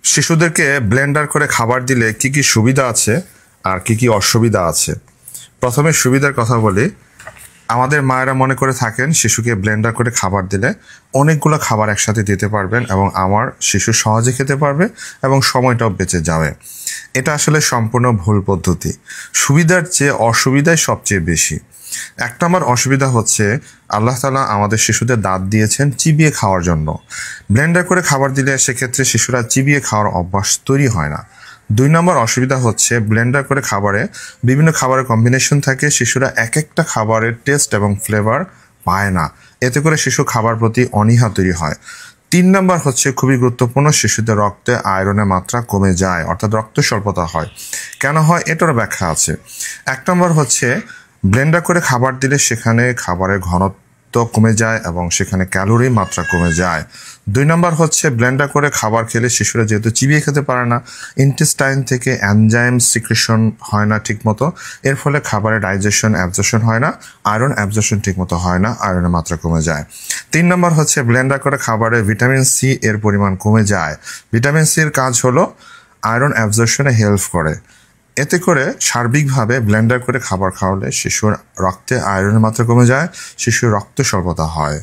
শিশুদেরকে ব্লেন্ডার করে খাবার দিলে কি কি সুবিধা আছে আর কি কি অসুবিধা আছে। প্রথমে সুবিধার কথা বলি। আমাদের মায়েরা মনে করে থাকেন শিশুকে ব্লেন্ডার করে খাবার দিলে অনেকগুলো খাবার একসাথে দিতে পারবেন এবং আমার শিশু সহজে খেতে পারবে এবং সময়টাও বেঁচে যাবে। এটা আসলে সম্পূর্ণ ভুল পদ্ধতি। সুবিধার চেয়ে অসুবিধাই সবচেয়ে বেশি। এক নম্বর অসুবিধা হচ্ছে আল্লাহ তাআলা আমাদের শিশুদের দাঁত দিয়েছেন চিবিয়ে খাওয়ার জন্য। ব্লেন্ডার করে খাবার দিলে সেক্ষেত্রে শিশুরা চিবিয়ে খাওয়ার অভ্যাস তৈরি হয় না। 2 নম্বর অসুবিধা হচ্ছে ব্লেন্ডার করে খাবারে বিভিন্ন খাবারের কম্বিনেশন থাকে, শিশুরা এক একটা খাবারের টেস্ট এবং ফ্লেভার পায় না। এতে করে শিশু খাবার প্রতি অনীহা তৈরি হয়। 3 নম্বর হচ্ছে খুবই গুরুত্বপূর্ণ, শিশুদের রক্তে আয়রনের মাত্রা কমে যায়, অর্থাৎ রক্ত স্বল্পতা হয়। কেন হয় এটারও ব্যাখ্যা আছে। 1 নম্বর হচ্ছে ব্লেন্ডার করে খাবার দিলে সেখানে খাবারের ঘনত্ব কমে যায় এবং সেখানে ক্যালোরির মাত্রা কমে যায়। 2 নম্বর হচ্ছে ব্লেন্ডার করে খাবার খেলে শিশুরা যেহেতু চিবিয়ে খেতে পারে না, ইন্টেস্টাইন থেকে এনজাইম সিক্রেশন হয় না ঠিকমতো, এর ফলে খাবারের ডাইজেশন অ্যাবজর্পশন হয় না, আয়রন অ্যাবজর্পশন ঠিকমতো হয় না, আয়রনের মাত্রা কমে যায়। 3 নম্বর হচ্ছে ব্লেন্ডার করে খাবারে ভিটামিন সি এর পরিমাণ কমে যায়। ভিটামিন সির কাজ হলো আয়রন অ্যাবজর্পশনে হেল্প করে। এতে করে সার্বিকভাবে ব্লেন্ডার করে খাবার খাওয়ালে শিশুর রক্তে আয়রনের মাত্রা কমে যায়, শিশুর রক্ত স্বল্পতা হয়।